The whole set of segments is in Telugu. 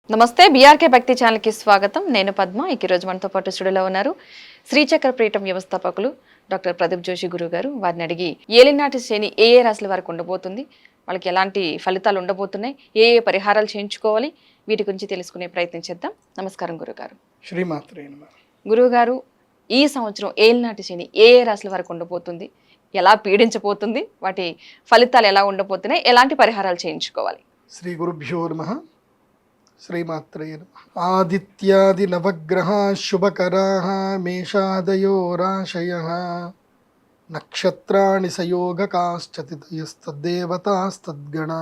నమస్తే బీఆర్కే భక్తి ఛానల్కి స్వాగతం. నేను పద్మ. ఈరోజు మనతో పాటు స్టూడియోలో ఉన్నారు శ్రీచక్ర పీఠం వ్యవస్థాపకులు డాక్టర్ ప్రదీప్ జోషి గురువు గారు. వారిని అడిగి ఏలినాటి శని ఏ ఏ రాశుల వారికి ఉండబోతుంది, వాళ్ళకి ఎలాంటి ఫలితాలు ఉండబోతున్నాయి, ఏ ఏ పరిహారాలు చేయించుకోవాలి, వీటి గురించి తెలుసుకునే ప్రయత్నం చేద్దాం. నమస్కారం గురుగారు. శ్రీమాత్రే నమః. గురువుగారు, ఈ సంవత్సరం ఏలినాటి శని ఏ ఏ రాశుల వారికి ఉండబోతుంది, ఎలా పీడించబోతుంది, వాటి ఫలితాలు ఎలా ఉండబోతున్నాయి, ఎలాంటి పరిహారాలు చేయించుకోవాలి? శ్రీ గురుభ్యో నమః. శ్రీమాత్రే నమః. ఆదిత్యాది నవగ్రహ శుభకరా మేషాదయో రాశయ నక్షత్రాణి సయోగకాశ్చతితయస్తద్దేవతాస్తద్గణా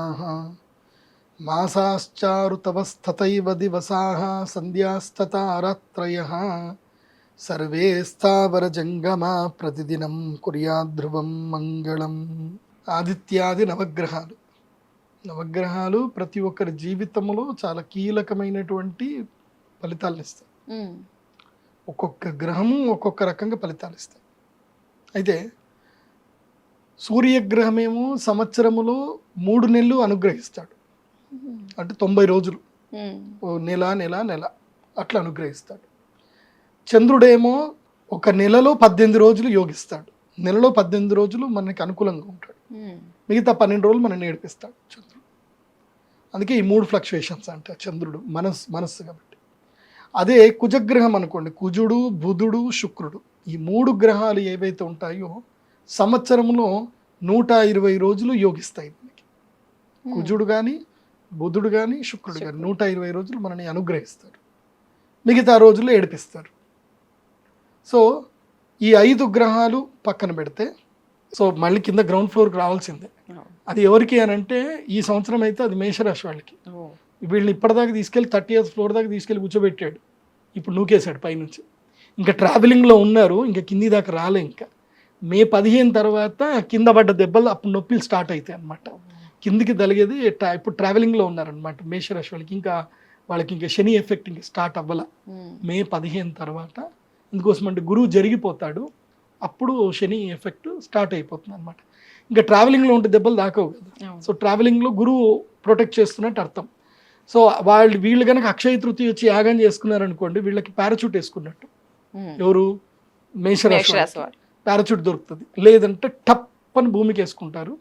మాసాశ్చారుతవస్తతైవ దివసాః సంధ్యాస్తతారాత్రయః సర్వే స్థావరజంగమా ప్రతిదినం కుర్యాద్ధ్రువం మంగళం. ఆదిత్యాది నవగ్రహాలు ప్రతి ఒక్కరి జీవితంలో చాలా కీలకమైనటువంటి ఫలితాలను ఇస్తాయి. ఒక్కొక్క గ్రహము ఒక్కొక్క రకంగా ఫలితాలు ఇస్తాయి. అయితే సూర్యగ్రహమేమో సంవత్సరములో 3 నెలలు అనుగ్రహిస్తాడు, అంటే 90 రోజులు, నెల నెల నెల అట్లా అనుగ్రహిస్తాడు. చంద్రుడేమో ఒక నెలలో 18 రోజులు యోగిస్తాడు. నెలలో 18 రోజులు మనకి అనుకూలంగా ఉంటాడు, మిగతా 12 రోజులు మనం నేర్పిస్తాడు చంద్రుడు. అందుకే ఈ 3 ఫ్లక్చుయేషన్స్ అంటే చంద్రుడు మనస్సు కాబట్టి. అదే కుజగ్రహం అనుకోండి, కుజుడు బుధుడు శుక్రుడు, ఈ 3 గ్రహాలు ఏవైతే ఉంటాయో సంవత్సరంలో 120 రోజులు యోగిస్తాయి మనకి. కుజుడు కానీ బుధుడు కానీ శుక్రుడు కానీ 120 రోజులు మనని అనుగ్రహిస్తారు, మిగతా రోజులు ఏడిపిస్తారు. సో ఈ 5 గ్రహాలు పక్కన పెడితే, సో మళ్ళీ కింద గ్రౌండ్ ఫ్లోర్కి రావాల్సిందే. అది ఎవరికి అని అంటే ఈ సంవత్సరం అయితే అది మేషరాశి వాళ్ళకి. వీళ్ళని ఇప్పటిదాకా తీసుకెళ్ళి 30th ఫ్లోర్ దాకా తీసుకెళ్ళి కూర్చోబెట్టాడు, ఇప్పుడు నూకేశాడు పైనుంచి. ఇంకా ట్రావెలింగ్లో ఉన్నారు, ఇంకా కింది దాకా రాలే. ఇంకా మే 15 తర్వాత కింద పడ్డ దెబ్బలు అప్పుడు నొప్పులు స్టార్ట్ అవుతాయి అన్నమాట. కిందికి తలిగేది ఇప్పుడు ట్రావెలింగ్లో ఉన్నారనమాట మేషరాశి వాళ్ళకి. ఇంకా వాళ్ళకి ఇంకా శని ఎఫెక్ట్ ఇంకా స్టార్ట్ అవ్వాల మే 15 తర్వాత. అందుకోసం అంటే గురువు జరిగిపోతాడు, అప్పుడు శని ఎఫెక్ట్ స్టార్ట్ అయిపోతుంది అనమాట. ఇంకా ట్రావెలింగ్లో ఉంటే దెబ్బలు దాకవు కదా. సో ట్రావెలింగ్లో గురువు ప్రొటెక్ట్ చేస్తున్నట్టు అర్థం. సో వీళ్ళు కనుక అక్షయ తృతీయ వచ్చి యాగం చేసుకున్నారనుకోండి, వీళ్ళకి పారాచూట్ వేసుకున్నట్టు. ఎవరు? మేషరాశి పారాచూట్ దొరుకుతుంది. లేదంటే టప్ అని భూమికి వేసుకుంటారు,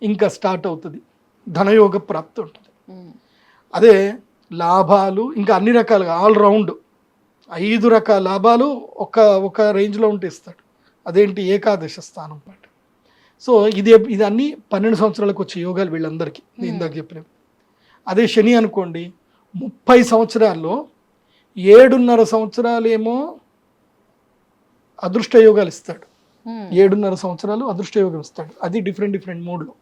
ఇంకా స్టార్ట్ అవుతుంది, ధనయోగ ప్రాప్తి ఉంటుంది. అదే లాభాలు ఇంకా అన్ని రకాలుగా ఆల్రౌండ్ 5 రకాల లాభాలు ఒక రేంజ్లో ఉంటే ఇస్తాడు. అదేంటి? ఏకాదశ స్థానం పాట. సో ఇది అన్ని 12 సంవత్సరాలకు వచ్చే యోగాలు వీళ్ళందరికీ నేను ఇందాక చెప్పినవి. అదే శని అనుకోండి, 30 సంవత్సరాల్లో 7.5 సంవత్సరాలేమో అదృష్ట యోగాలు ఇస్తాడు. 7.5 సంవత్సరాలు అదృష్ట యోగం ఇస్తాడు. అది డిఫరెంట్ మూడ్లో.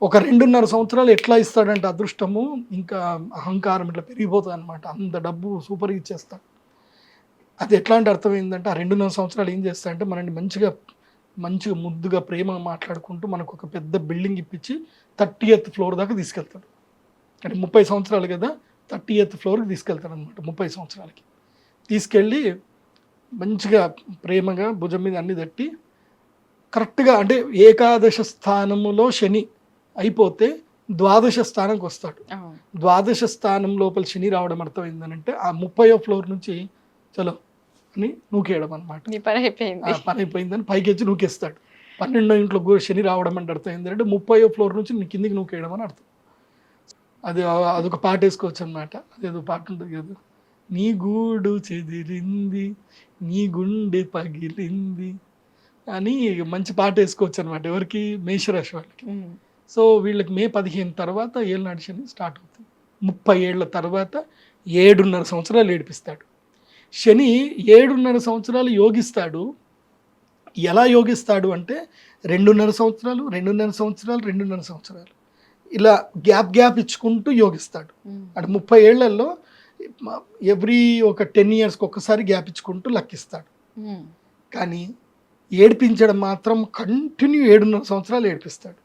ఒక 2.5 సంవత్సరాలు ఎట్లా ఇస్తాడంటే అదృష్టము ఇంకా అహంకారం ఇట్లా పెరిగిపోతుంది అనమాట. అంత డబ్బు సూపర్గా ఇచ్చేస్తాడు. అది ఎట్లాంటి అర్థమైందంటే ఆ 2.5 సంవత్సరాలు ఏం చేస్తాడంటే మనల్ని మంచిగా ముద్దుగా ప్రేమగా మాట్లాడుకుంటూ మనకు ఒక పెద్ద బిల్డింగ్ ఇప్పించి 30th ఫ్లోర్ దాకా తీసుకెళ్తాడు. అంటే 30 సంవత్సరాలు కదా, 30th ఫ్లోర్కి తీసుకెళ్తాడు అనమాట. 30 సంవత్సరాలకి తీసుకెళ్ళి మంచిగా ప్రేమగా భుజం మీద అన్ని తట్టి కరెక్ట్గా, అంటే ఏకాదశ స్థానములో శని అయిపోతే ద్వాదశ స్థానంకి వస్తాడు. ద్వాదశ స్థానం లోపల శని రావడం అర్థమైందనంటే ఆ 30వ ఫ్లోర్ నుంచి చలో అని నూకేయడం అనమాట. పని అయిపోయిందని పైకి వచ్చి నూకేస్తాడు. 12వ ఇంట్లో శని రావడం అంటే అర్థం ఏంటంటే 30వ ఫ్లోర్ నుంచి కిందికి నూకేయడం అని అర్థం. అదొక పాట వేసుకోవచ్చు అనమాట. అదేదో పాట ఉంటుంది కదా, నీ గూడు చెదిరింది నీ గుండె పగిలింది అని మంచి పాట వేసుకోవచ్చు అనమాట. ఎవరికి? మేషరాశి వాళ్ళకి. సో వీళ్ళకి మే 15 తర్వాత ఏళ్ళనాటి శని స్టార్ట్ అవుతుంది. 30 ఏళ్ళ తర్వాత 7.5 సంవత్సరాలు ఏడిపిస్తాడు. శని 7.5 సంవత్సరాలు యోగిస్తాడు. ఎలా యోగిస్తాడు అంటే 2.5 సంవత్సరాలు 2.5 సంవత్సరాలు 2.5 సంవత్సరాలు ఇలా గ్యాప్ ఇచ్చుకుంటూ యోగిస్తాడు. అంటే 30 ఏళ్లలో ఎవ్రీ ఒక 10 ఇయర్స్కి ఒక్కసారి గ్యాప్ ఇచ్చుకుంటూ లెక్కిస్తాడు. కానీ ఏడిపించడం మాత్రం కంటిన్యూ 7.5 సంవత్సరాలు ఏడిపిస్తాడు.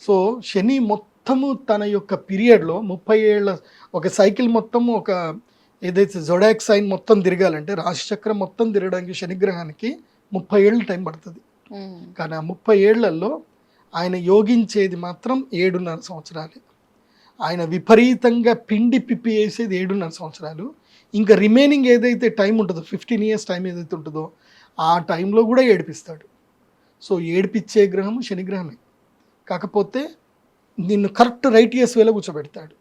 సో శని మొత్తము తన యొక్క పీరియడ్లో 30 ఏళ్ళ ఒక సైకిల్ మొత్తము, ఒక ఏదైతే జొడాక్ సైన్ మొత్తం తిరగాలంటే రాశిచక్రం మొత్తం తిరగడానికి శనిగ్రహానికి 30 ఏళ్ళు టైం పడుతుంది. కానీ ఆ 30 ఏళ్లలో ఆయన యోగించేది మాత్రం 7.5 సంవత్సరాలే. ఆయన విపరీతంగా పిండి పిప్పి వేసేది 7.5 సంవత్సరాలు. ఇంకా రిమైనింగ్ ఏదైతే టైం ఉంటుందో 15 ఇయర్స్ టైం ఏదైతే ఉంటుందో ఆ టైంలో కూడా ఏడిపిస్తాడు. సో ఏడిపించే గ్రహము శనిగ్రహమే. కాకపోతే నిన్ను కరెక్ట్ రైటియస్ వేలో కూర్చోబెడతాడు.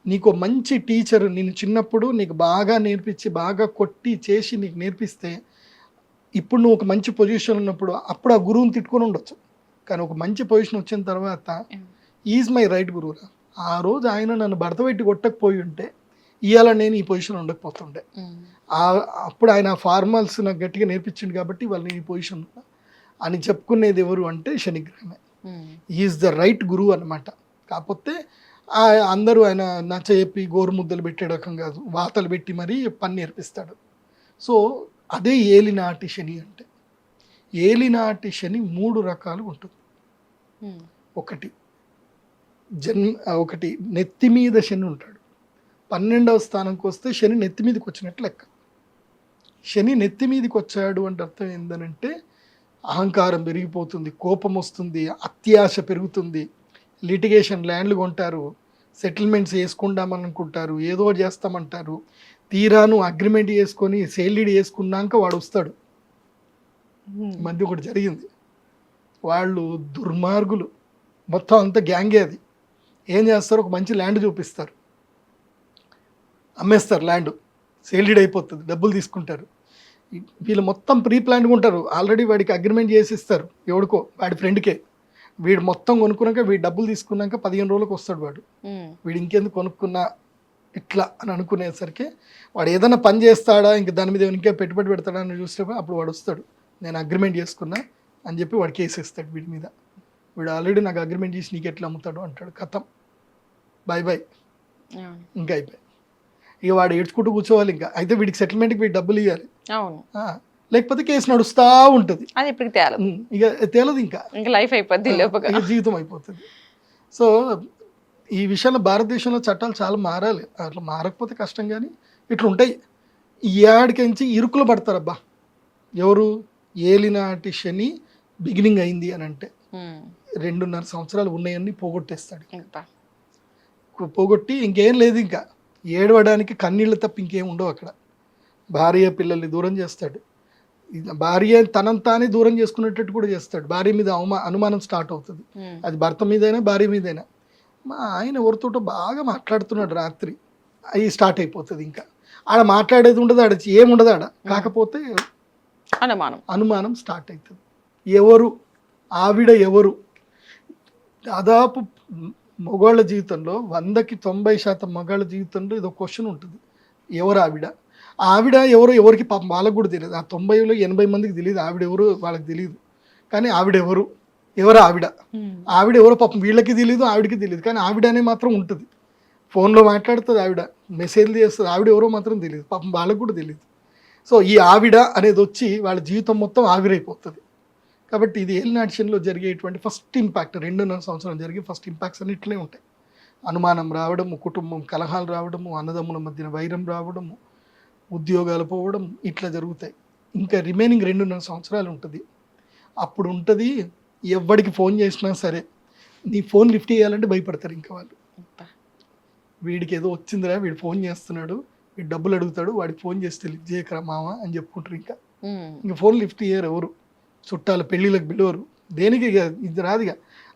నీకు మంచి టీచర్ నిన్ను చిన్నప్పుడు నీకు బాగా నేర్పించి బాగా కొట్టి చేసి నీకు నేర్పిస్తే ఇప్పుడు నువ్వు ఒక మంచి పొజిషన్ ఉన్నప్పుడు అప్పుడు ఆ గురువుని తిట్టుకొని ఉండొచ్చు. కానీ ఒక మంచి పొజిషన్ వచ్చిన తర్వాత ఈజ్ మై రైట్ గురువురా, ఆ రోజు ఆయన నన్ను భర్త పెట్టి కొట్టకపోయి ఉంటే ఇవాళ నేను ఈ పొజిషన్ ఉండకపోతుండే. అప్పుడు ఆయన ఫార్మల్స్ నాకు గట్టిగా నేర్పించింది కాబట్టి ఇవాళ నేను ఈ పొజిషన్ అని చెప్పుకునేది ఎవరు అంటే శనిగ్రహమే. ఈజ్ ద రైట్ గురువు అనమాట. కాకపోతే అందరూ ఆయన నచ్చ చెప్పి గోరు ముద్దలు పెట్టే రకం కాదు, వాతలు పెట్టి మరీ పని నేర్పిస్తాడు. సో అదే ఏలినాటి శని అంటే. ఏలినాటి శని 3 రకాలు ఉంటుంది. ఒకటి నెత్తి మీద శని ఉంటాడు. 12వ స్థానంకి వస్తే శని నెత్తి మీదకి వచ్చినట్లు లెక్క. శని నెత్తి మీదకి వచ్చాడు అంటే అర్థం ఏంటంటే అహంకారం పెరిగిపోతుంది, కోపం వస్తుంది, అత్యాశ పెరుగుతుంది, లిటిగేషన్ ల్యాండ్లు కొంటారు, సెటిల్మెంట్స్ వేసుకుందామని అనుకుంటారు, ఏదో చేస్తామంటారు, తీరాను అగ్రిమెంట్ చేసుకొని సేల్డీడ్ చేసుకున్నాక వాడు వస్తాడు. మధ్య ఒకటి జరిగింది, వాళ్ళు దుర్మార్గులు మొత్తం అంతా గ్యాంగే. అది ఏం చేస్తారు, ఒక మంచి ల్యాండ్ చూపిస్తారు, అమ్మేస్తారు, ల్యాండ్ సేల్డీడ్ అయిపోతుంది, డబ్బులు తీసుకుంటారు. వీళ్ళు మొత్తం ప్రీ ప్లాన్గా ఉంటారు, ఆల్రెడీ వాడికి అగ్రిమెంట్ చేసి ఇస్తారు ఎవడికో వాడి ఫ్రెండ్కే. వీడు మొత్తం కొనుక్కున్నాక వీడు డబ్బులు తీసుకున్నాక 15 రోజులకు వస్తాడు వాడు. వీడు ఇంకెందుకు కొనుక్కున్నా ఇట్లా అని అనుకునేసరికి వాడు ఏదైనా పని చేస్తాడా, ఇంక దాని మీద ఇంకే పెట్టుబడి పెడతాడా అని చూసేటప్పుడు అప్పుడు వాడు వస్తాడు, నేను అగ్రిమెంట్ చేసుకున్నా అని చెప్పి వాడు కేసు ఇస్తాడు వీడి మీద. వీడు ఆల్రెడీ నాకు అగ్రిమెంట్ చేసి నీకు ఎట్లా అమ్ముతాడు అంటాడు. కథం, బాయ్ బాయ్, ఇంకా అయిపోయి. ఇక వాడు ఏడ్చుకుంటూ కూర్చోవాలి. ఇంకా అయితే వీడికి సెటిల్మెంట్కి వీడు డబ్బులు ఇవ్వాలి, లేకపోతే కేసు నడుస్తూ ఉంటుంది. ఇక తేలదు, ఇంకా లైఫ్ అయిపోద్ది, జీవితం అయిపోతుంది. సో ఈ విషయంలో భారతదేశంలో చట్టాలు చాలా మారాలి. అట్లా మారకపోతే కష్టం. కానీ ఇట్లా ఉంటాయి. ఈ ఏడాదికించి ఇరుకులు పడతారబ్బా ఎవరు, ఏలినాటి శని బిగినింగ్ అయింది అని అంటే 2.5 సంవత్సరాలు ఉన్నాయన్నీ పోగొట్టేస్తాడు. పోగొట్టి ఇంకేం లేదు, ఇంకా ఏడవడానికి కన్నీళ్ళు తప్ప ఇంకేం ఉండవు అక్కడ. భార్య పిల్లల్ని దూరం చేస్తాడు, భార్య తనంతానే దూరం చేసుకునేటట్టు కూడా చేస్తాడు. భార్య మీద అనుమానం స్టార్ట్ అవుతుంది, అది భర్త మీదైనా భార్య మీదైనా. మా ఆయన ఎవరితోటో బాగా మాట్లాడుతున్నాడు రాత్రి, అవి స్టార్ట్ అయిపోతుంది. ఇంకా ఆడ మాట్లాడేది ఉండదు, ఆడ ఏముండదు ఆడ. కాకపోతే అనుమానం స్టార్ట్ అవుతుంది. ఎవరు ఆవిడ, ఎవరు? దాదాపు మగవాళ్ళ జీవితంలో 100కి 90% మగవాళ్ళ జీవితంలో ఇదో క్వశ్చన్ ఉంటుంది, ఎవరు ఆవిడ? ఆవిడ ఎవరో ఎవరికి పాపం వాళ్ళకు కూడా తెలియదు. ఆ 90లో 80 మందికి తెలియదు ఆవిడ ఎవరు, వాళ్ళకి తెలియదు. కానీ ఆవిడెవరు, ఎవరు ఆవిడ? ఆవిడెవరో పాపం వీళ్ళకి తెలియదు, ఆవిడకి తెలియదు. కానీ ఆవిడ అనే మాత్రం ఉంటుంది, ఫోన్లో మాట్లాడుతుంది ఆవిడ, మెసేజ్లు చేస్తుంది, ఆవిడ ఎవరో మాత్రం తెలియదు, పాపం వాళ్ళకు కూడా తెలియదు. సో ఈ ఆవిడ అనేది వచ్చి వాళ్ళ జీవితం మొత్తం ఆవిరైపోతుంది. కాబట్టి ఇది ఏలినాటి శనిలో జరిగేటువంటి ఫస్ట్ ఇంపాక్ట్. 2.5 సంవత్సరం జరిగే ఫస్ట్ ఇంపాక్ట్స్ అన్ని ఇట్లే ఉంటాయి. అనుమానం రావడము, కుటుంబం కలహాలు రావడము, అన్నదమ్ముల మధ్యన వైరం రావడము, ఉద్యోగాలు పోవడం, ఇట్లా జరుగుతాయి. ఇంకా రిమైనింగ్ 2.5 సంవత్సరాలు ఉంటుంది. అప్పుడు ఉంటుంది, ఎవరికి ఫోన్ చేసినా సరే నీ ఫోన్ లిఫ్ట్ చేయాలంటే భయపడతారు. ఇంకా వాళ్ళు, వీడికి ఏదో వచ్చిందిరా, వీడు ఫోన్ చేస్తున్నాడు, వీడు డబ్బులు అడుగుతాడు, వాడికి ఫోన్ చేస్తే లిఫ్ట్ చేయకరా మామ అని చెప్పుకుంటారు. ఇంకా ఫోన్ లిఫ్ట్ చేయరు ఎవరు, చుట్టాలు పెళ్ళిళ్ళకి పిలవరు, దేనికి ఇది రాదుగా.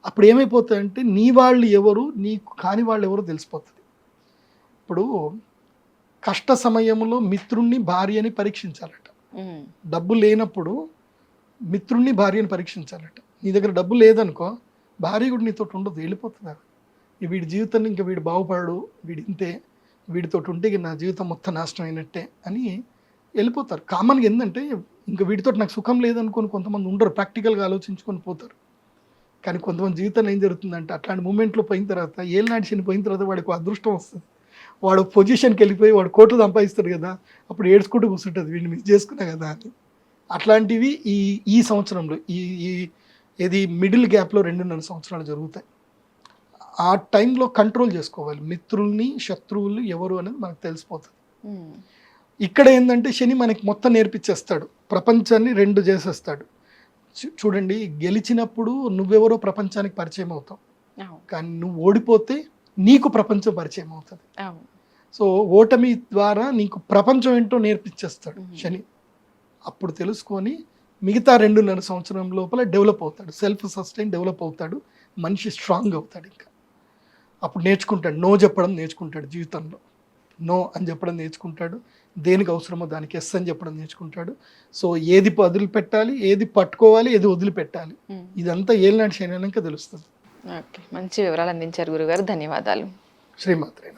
అప్పుడు ఏమైపోతుందంటే నీ వాళ్ళు ఎవరు, నీకు కాని వాళ్ళు ఎవరో తెలిసిపోతుంది. ఇప్పుడు కష్ట సమయంలో మిత్రుణ్ణి భార్యని పరీక్షించాలట, డబ్బు లేనప్పుడు మిత్రుణ్ణి భార్యని పరీక్షించాలట. నీ దగ్గర డబ్బు లేదనుకో, భార్య కూడా నీతో ఉండదు, వెళ్ళిపోతుంది. వీడి జీవితాన్ని ఇంకా వీడు బాగుపడడు, వీడి ఇంతే, వీడితో ఉంటే నా జీవితం మొత్తం నాశనం అయినట్టే అని వెళ్ళిపోతారు. కామన్గా ఏంటంటే ఇంకా వీటితో నాకు సుఖం లేదనుకొని కొంతమంది ఉండరు, ప్రాక్టికల్గా ఆలోచించుకొని పోతారు. కానీ కొంతమంది జీవితంలో ఏం జరుగుతుందంటే అట్లాంటి మూమెంట్లో పోయిన తర్వాత, ఏలినాటి శని పోయిన తర్వాత వాడికి అదృష్టం వస్తుంది. వాడు పొజిషన్కి వెళ్ళిపోయి వాడు కోట్లు సంపాదిస్తాడు కదా, అప్పుడు ఏడ్చుకుంటూ కూర్చుంటుంది, వీడిని మిస్ చేసుకున్నా కదా అని. అట్లాంటివి ఈ సంవత్సరంలో ఇది మిడిల్ గ్యాప్లో 2.5 సంవత్సరాలు జరుగుతాయి. ఆ టైంలో కంట్రోల్ చేసుకోవాలి, మిత్రుల్ని శత్రువులు ఎవరు అనేది మనకు తెలిసిపోతుంది. ఇక్కడ ఏంటంటే శని మనకి మొత్తం నేర్పించేస్తాడు, ప్రపంచాన్ని 2 చేసేస్తాడు. చూడండి, గెలిచినప్పుడు నువ్వెవరో ప్రపంచానికి పరిచయం అవుతావు, కానీ నువ్వు ఓడిపోతే నీకు ప్రపంచం పరిచయం అవుతుంది. అవును. సో ఓటమి ద్వారా నీకు ప్రపంచం ఏంటో నేర్పించేస్తాడు శని. అప్పుడు తెలుసుకొని మిగతా 2.5 సంవత్సరం లోపల డెవలప్ అవుతాడు, సెల్ఫ్ సస్టైన్ డెవలప్ అవుతాడు, మనిషి స్ట్రాంగ్ అవుతాడు. ఇంకా అప్పుడు నేర్చుకుంటాడు, నో చెప్పడం నేర్చుకుంటాడు జీవితంలో. నో అని చెప్పడం నేర్చుకుంటాడు, దేనికి అవసరమో దానికి ఎస్ అని చెప్పడం నేర్చుకుంటాడు. సో ఏది వదిలిపెట్టాలి, ఏది పట్టుకోవాలి, ఏది వదిలిపెట్టాలి, ఇదంతా ఏలినాటి శని అన్నాక తెలుస్తుంది. ఓకే, మంచి వివరాలు అందించారు గురుగారు, ధన్యవాదాలు. శ్రీమాత్రేన.